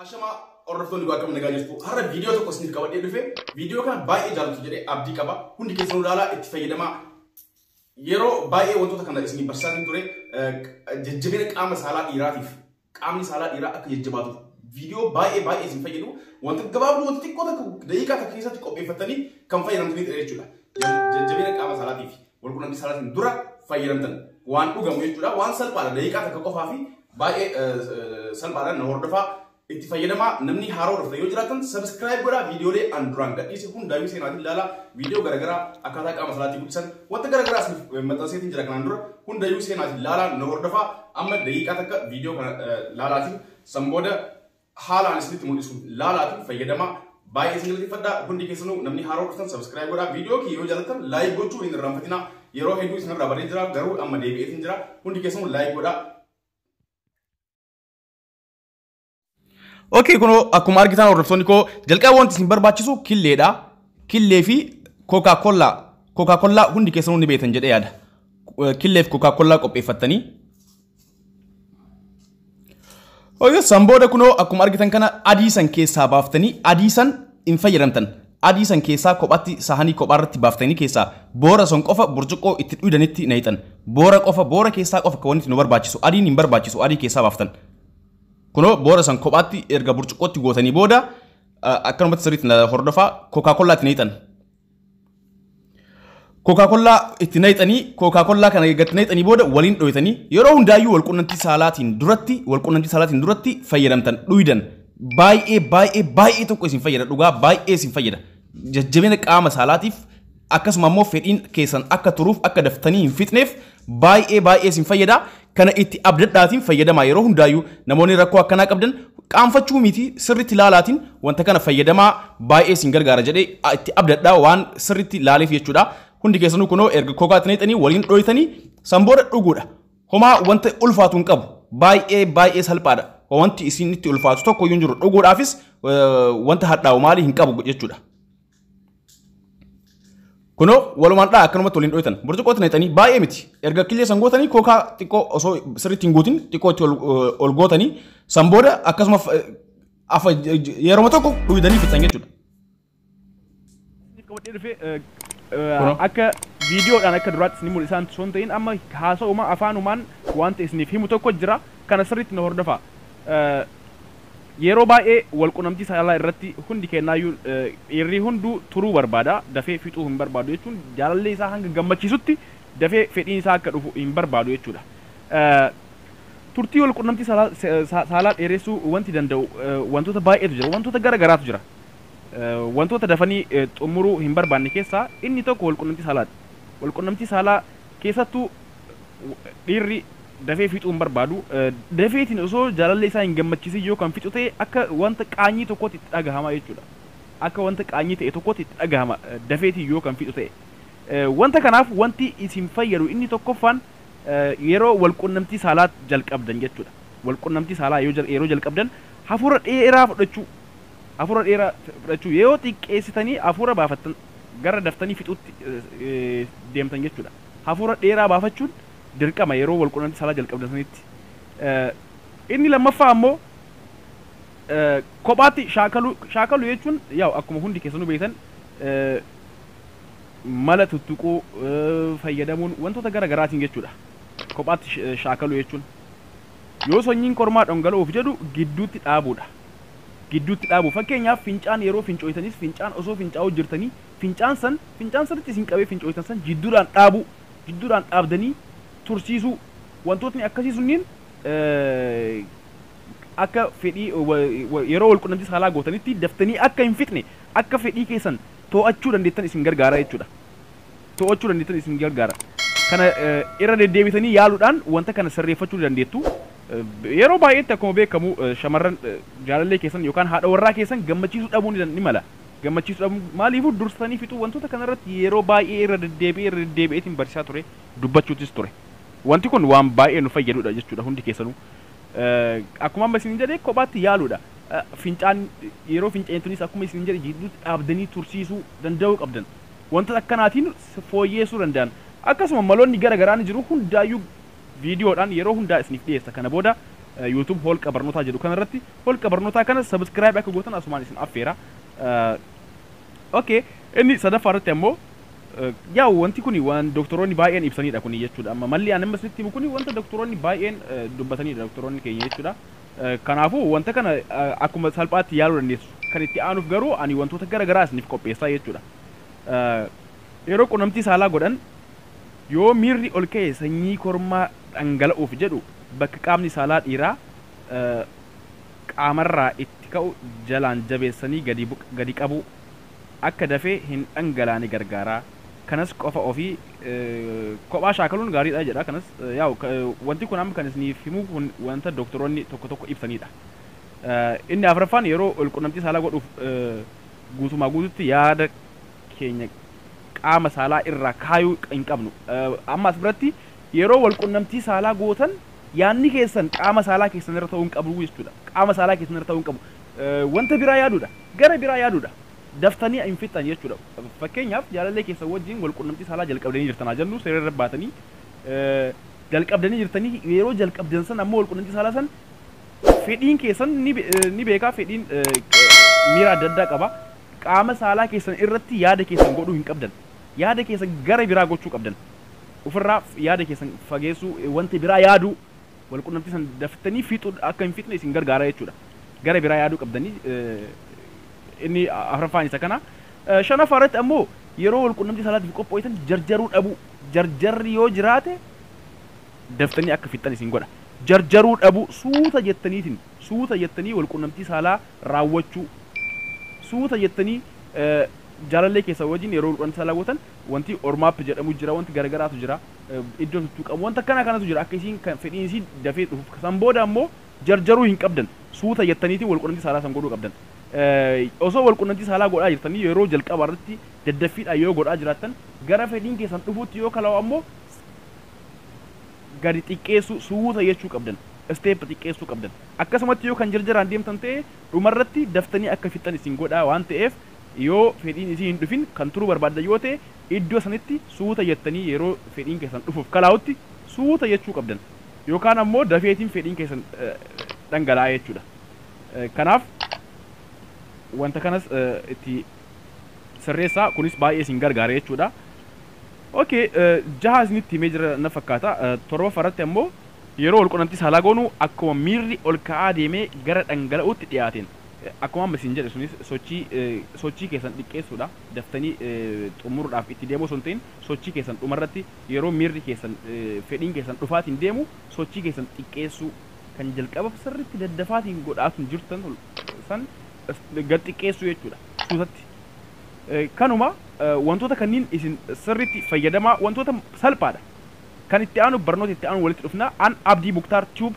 Ashama hordoftoonni guyyaa kam nagaa jirtu har'a viidiyoo tokko isiniif qabadhee dhufe viidiyoo kana baay'ee jaalatu jedhee abdii qaba hundi keessanuu ilaalaa itti fayyadamaa yeroo baay'ee wantoota kana isiniif barsiisaatiin ture jajjabina qaama saalaa dhiiraatiif qaamni saalaa dhiiraa akka jajjabaatuuf viidiyoo baay'ee isin fayyadu wanta gabaabduu wanta xiqqoo takka daqiiqaa takka keessatti qopheeffatanii kan fayyadamtanii jechuudha jajjabina qaama saalaatiif walqunnamtii saalaatiin dura fayyadamtan waan dhugamu jechuudha waan salphaadha daqiiqaa takka qofaa fi baay'ee salphaadha na hordofaa itti fayyadamaa namni haaroo dhufte yoo jiraatan subscribe godhaa viidiyoolee an duraan gadhiise hundaayyuu seenaatiin ilaalaa viidiyoo garagaraa akkaataa qaama salaatii guddisan wanta garagaraa isiniif maxxanseetiin jira kanaan dura hundaayyuu seenaatiin ilaalaa na hordofaa amma daqiiqaa takka viidiyoo kana laalaatiin san booda haalaan isinitti mul'isuun laalaatiin fayyadamaa baay'ee isin galateeffadhaa hundi keessanuu namni haaroo dhuftan subscribe godhaa viidiyoo kiyya yoo jaallattan laayik gochuu hin irraanfatinaa yeroo hedduu isinirraa badee jira garuu amma deebi'eetiin jira hundi keessanuu laayik godhaa. Okay, kuno akkuma argitan hordoftoonni koo jalqaba wanti isin barbaachisu killeedha. Killee fi Coca-Cola hundi keessanuu ni beektan jedhee yaada. Killee fi Coca-Cola qopheeffattanii. Oyyo san booda kuno akkuma argitan kana adii san keessaa baaftanii adii san hin fayyadamtan. Adii san keessaa kophaatti sahanii kophaarratti baaftanii keessaa boora son qofa burcuqqoo itti dhuydanitti nayitan. Boora keessaa qofa kan wanti nu barbaachisu adiin hin barbaachisu adii keessaa baaftan. Kuno boora san kophaatti erga burcuqqootti gootanii booda akkanumatti sirriitti hordofaa Coca-Cola itti nayitan. Coca-Cola itti nayitanii Coca-Cola kana eeggatti nayitanii booda waliin dhoyitanii yeroo hundaayyuu walqunnamtii saalaatiin duratti fayyadamtan dhuydan baay'ee tokko isin fayyada dhugaa baay'ee isin fayyada jajjabina qaama saalaatiif akkasuma immoo fedhiin keessan akka turuuf akka daftanii hin fixneef baay'ee isin fayyada. Kana itti abdadhaatiin fayyadamaa yeroo hundaayyuu namoonni rakkoo akkanaa qabdan qaanfachuu miti sirriitti laalaatiin wanta kana fayyadamaa baay'ee isin gargaara jedhee itti abdadhaa waan sirriitti laaleef jechuudha. Hundi keessanuu kunoo erga kokaatti nayitanii waliin dhoyitanii san booda dhuguudha. Homaa wanta ulfaatu hin qabu baay'ee salphaadha. Wanti isin itti ulfaatu tokko iyyuu hin jiru dhuguudhaafis wanta hadhaa'u maalii hin qabu jechuudha. Kuno walumaan dhaa akkanumatti waliin dhoyitan burcuqqootti nayitanii baay'ee miti erga killee san gootanii kookaa xiqqoo osoo sirriitti hin guutin xiqqootti ol gootanii san booda akkasuma yeroo tokko dhuydanii fixan jechuudha. Akka viidiyoodhaan akka duraatti isin mul'isaan osoo hin ta'in amma haasa'uma afaanumaan wanta isiniif himu tokko jira kana sirriitti na hordofaa. Yeroo baay'ee walqunnamtii saalaa irratti hundi kennaayyuu dhiirri hunduu turuu barbaada dafee fixuu hin barbaadu jechuun jaalallee isaa hanga gammachiisutti dafee fedhiin isaa akka dhufu hin barbaadu jechuudha. Turtii walqunnamtii saalaa dheeressuu wanti danda'u wantoota baay'eetu jira wantoota garagaraatu jira. Wantoota dafanii xumuruu hin barbaanne keessaa inni tokko walqunnamtii saalaati. Walqunnamtii saalaa keessattuu dhiirri dafee fixuu hin barbaadu dafeetiin osoo jaalallee isaa hin gammachiisin yoo kan fixu ta'e akka wanta qaanyii tokkotti itti dhagahama jechuudha. Akka wanta qaanyii ta'e tokkotti itti dhagahama dafeetiin yoo kan fixu ta'e. Wanta kanaaf wanti isin fayyadu inni tokkoffaan yeroo walqunnamtii saalaa jalqabdan jechuudha. Walqunnamtii saalaa yeroo jalqabdan hafuura dheeraa fudhachuu yoo xiqqeessitanii hafuura baafattan gara daftanii fixuutti deemtan jechuudha. Hafuura dheeraa baafachuun dirqama yeroo walqunnamtii saalaa jalqabdanitti. Inni lammaffaa ammoo kophaatti shaakaluu jechuun yaa'u akkuma hundi keessanuu beektan mala tuttuquu fayyadamuun wantoota garagaraatiin jechuudha. Kophaatti shaakaluu jechuun yoo sanyiin kormaa dhangala'uuf jedhu gidduutti dhaabuudha. Gidduutti dhaabu fakkeenyaaf fincaan yeroo fincooytanis fincaan osoo fincaa'uu jirtanii fincaan sanitti isin qabee fincooytan san jidduudhaan dhaabdanii tursiisuu wantootni akkasii sunniin akka fedhii yeroo walqunnamtii saalaa gootanitti daftanii akka hin fixne akka fedhii keessan to'achuu dandeettan isin gargaara jechuudha. Kana irra deddeebitanii yaaluudhaan wanta kana sirreeffachuu dandeettu. Yeroo baay'eetti akkuma beekamu shamarran jaalallee keessan yookaan haadha warraa keessan gammachiisuu dhabuun ni mala. Gammachiisuu dhabuun maaliifuu dursitanii fixuu wantoota kanarratti yeroo baay'ee irra deddeebi'eetiin barsiisaa ture dubbachuutis ture. Wanti kun waan baay'ee nu fayyadudha jechuudha hundi keessanuu. Akkuma amma isin jedhee kophaatti yaaluudha. Fincaan yeroo finceentunis akkuma isin jedhe jidduutti dhaabdanii tursiisuu danda'uu qabdan. Wantoota akkanaatiin fooyyeessuu danda'an. Akkasuma maloonni garagaraa ni jiru hundaayyuu viidiyoodhaan yeroo hundaa isiniif dhiyeessa. Kana booda YouTube holqa barnootaa jedhu kanarratti holqa barnootaa kana subscribe akka gootan asumaan isin affeera. Okay, inni sadaffaa irratti ammoo yaa wanti kuni waan doktoroonni baay'een ibsanidha kuni jechuudha. Amma malli aan amma isinitti himu kuni wanta doktoroonni baay'een dubbatanidha doktoroonni keenya jechuudha. Kanaafuu wanta kana akkuma salphaatti yaaluu dandeessu. Kan itti aanuuf garuu ani wantoota gara garaa isiniif qopheessaa jechuudha. Yeroo qunnamtii saalaa godhan yoo miirri ol ka'e sanyii kormaa dhangala'uuf jedhu bakka qaamni saalaa dhiiraa qaamarraa itti ka'u jalaan jabeessanii gadi qabu akka dafee hin dhangalaane gargaaraa. Kanas qofa ofii kophaa shaakaluun gaariidha jedha. Kanas wanti kun amma kan isiniif himu kun wanta doktoroonni tokko tokko ibsanidha. Inni afuraffaan yeroo ol qunnamtii saalaa godhuuf guutumaa guututti yaada keenya qaama saalaa irraa kaayuu hin qabnu. Amma as biratti yeroo wal qunnamtii saalaa gootan yaanni keessan qaama saalaa keessan irra ta'uu hin qabu jechuudha. Qaama saalaa keessan irra ta'uu hin qabu. Wanta biraa yaaduudha. Gara biraa yaaduudha. Daftanii hin fixan jechuudha. Fakkeenyaaf jaalallee keessa wajjin wal qunnamtii saalaa jalqabdanii jirtan jennu seera irra baatanii jalqabdanii jirtanii yeroo jalqabdan san ammoo wal qunnamtii saalaa san fedhiin keessan ni beekaa fedhiin miira adda addaa qaba. Qaama saalaa keessan irratti yaada keessan godhuu hin qabdan. Yaada keessan gara biraa gochuu qabdan. Ofirraa yaada keessan fageessuu wanta biraa yaaduu wal qunnamtii san daftanii fixuu akka hin fixne isin gargaara jechuudha. Gara biraa yaaduu qabdanii inni afuraffaan isa kana. Shanaffaa irratti ammoo yeroo wal qunnamtii saalaatiif qophooytan jarjaruu dhabu. Jarjarri yoo jiraate daftanii akka fixan isin godha. Jarjaruu dhabu suuta jettanii wal qunnamtii saalaa raawwachuu. Suuta jettanii jaalallee keessa wajjin yeroo wal qunnamtii saalaa gootan wanti ormaap jedhamu jira, wanti garagaraatu jira, iddoo tuttuqamu wanta kanatu jira akka isiin kan fedhiin isii dafee dhufuuf. San booda ammoo jarjaruu hin qabdan. Suuta jettaniitiin wal qunnamtii saalaa san godhuu qabdan. Osoo wal qunnamtii saalaa godhaa jirtanii yeroo jalqaba irratti daddaffiidhaan yoo godhaa jiraattan gara fedhiin keessan dhufuutti yoo kala'u ammoo gadi xiqqeessuu suuta jechuu qabdan. Steep xiqqeessuu qabdan. Akkasumatti yoo kan jarjaraan deemtan ta'e dhumarratti daftanii akka fixan isin godhaa waan ta'eef yoo fedhiin isii hin dhufin kan turuu barbaaddan yoo ta'e iddoo sanitti suuta jettanii yeroo fedhiin keessan dhufuuf kalaa'utti suuta jechuu qabdan. Yookaan ammoo dafeetiin fedhiin keessan dhangala'aa jechuudha. Kanaaf wanta kanas itti sirreessaa kunis baay'ee isin gargaara jechuudha. Okay, jaha isinitti himee jira na fakkaata. Torbaffaa irratti ammoo yeroo wal qunnamtii saalaa goonu akkuma miirri ol ka'aa deemee gara dhangala'uutti dhiyaateen akkuma amma isin jedhe sunis sochii keessan xiqqeessuudha. Daftanii xumuruudhaaf itti deemuu osoo hin ta'in sochii keessan dhumarratti yeroo miirri keessan fedhiin keessan dhufaatiin deemu sochii keessan xiqqeessuu kan jalqaba sirriitti daddafaatiin godhaatiin jirtan san gad xiqqeessuu jechuudha suutatti. Kanuma wantoota kanniin isin sirriitti fayyadamaa wantoota salphaadha. Kan itti aanu barnoota itti aanu walitti dhufna an Abdii Muktaar Tube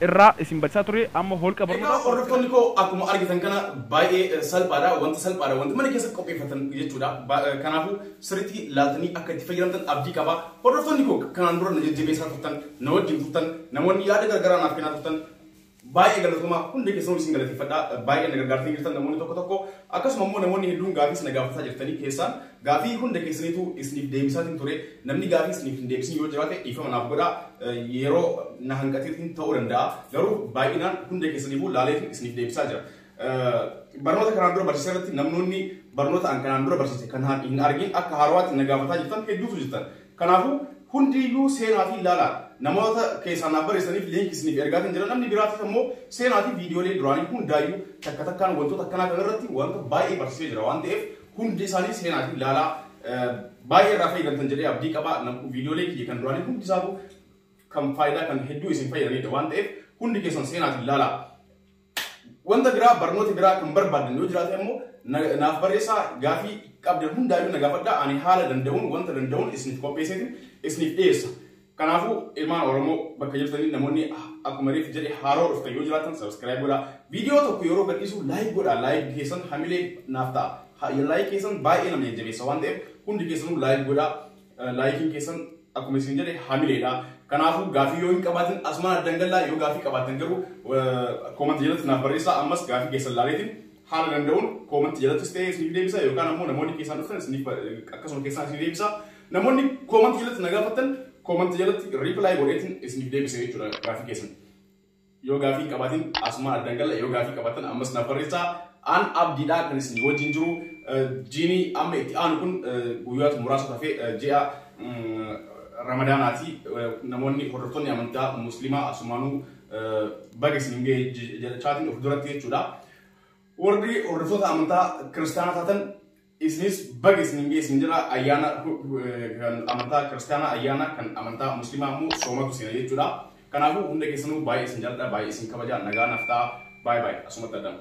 irraa isin barsiisaa ture amma holqa barnoota. Hordoftoonni koo akkuma argitan kana baay'ee salphaadha wanti mana keessatti qopheeffatan jechuudha. Kanaafuu sirriitti laaltanii akka itti fayyadamtan abdii qaba. Hordoftoonni koo kanaan dura na jajjabeessaa turtan na wajjin turtan namoonni yaada garagaraa naaf kennaa turtan baay'ee galatoomaa hundi keessanuu isin galateeffadha. Baay'ee na gargaartanii jirtan namoonni tokko tokko akkasuma immoo namoonni hedduun gaafii na gaafataa jirtanii keessaan gaafii hunda keessaniitu isiniif deebisaatiin ture. Namni gaafii isiniif hin deebisin yoo jiraate dhiifama naaf godhaa. Yeroo na hanqateetiin ta'uu danda'a. Garuu baay'inaan hunda keessaniifuu laaleetiin isiniif deebisaa jira. Barnoota kanaan dura barsiisaa irratti namoonni barnoota an kanaan dura barsiise kan hin argin akka haarawaatti na gaafataa jirtan hedduutu jirtan. Kanaafuu hundiyyuu seenaa fi ilaalaa namoota keessaan naaf barreessaniif leenkii isiniif ergaatiin jira. Namni biraatis ammoo seenaa fi viidiyoolee duraanii hundaayyuu takka takkaan wantoota akkanaa kanarratti wanta baay'ee barsiisee jira waan ta'eef hundi isaanii seenaa fi ilaalaa baay'ee irraa fayyadamtan jedhee abdii qaba. Viidiyoolee kiyya kan duraanii hundi isaatu kan faayidaa kan hedduu isin fayyadanidha waan ta'eef hundi keessan seenaa fi ilaalaa. Wanta biraa barnoota biraa kan barbaadan yoo jiraate ammoo naaf barreessaa gaafii qabdan hundaayyuu na gaafadhaa. Ani haala danda'uun wanta danda'uun isiniif qopheesseetiin isiniif dhiyeessa. Kanaafuu ilmaan Oromoo bakka jirtanii namoonni akkuma reef jedhe haaroo dhuftan yoo jiraatan subscribe godhaa. Viidiyoo tokko yeroo gadhiisu like godhaa. Like keessan hamilee naaf ta'a. Like keessan baay'ee nama jajjabeessa waan ta'eef hundi keessanuu like godhaa. Likein keessan akkuma isin jedhe hamileedha. Kanaafuu gaafii yoo hin qabaatin asumaan addan gallaa yoo gaafii qabaatan garuu koomantii jalatti naaf barreessaa. Ammas gaafii keessan laaleetiin haala danda'uun koomantii jalattis ta'ee isiniif deebisa yookaan ammoo namoonni keessaan dhuftan isiniif akkasuma keessaan isiniif deebisa. Namoonni koomantii jalatti na gaafatan koomantii jalatti riiplaay godheetiin isiniif deebisa jechuudha gaafii keessan. yoo gaafii qabaatan asumaan addan gala yoo gaafii qabaatan ammas na barreessaa an abdiidhaa kan isin wajjin jiru jiinii amma itti aanu kun guyyoota muraasa tafee ji'a ramadaanaati namoonni hordoftoonni amantaa muslimaa asumaanuu baga isin jechaatiin of duratti jechuudha. Warri hordoftoota amantaa kiristaanaa taatan isinis baga isin geessin jira ayyaana kan amantaa kiristaanaa ayyaana kan amantaa muslimaa immoo soomatu sina jechuudha. Kanaafuu hunda keessanuu baay'ee isin jaalladha baay'ee isin kabaja nagaa naftaa baay'ee asumatti addamu.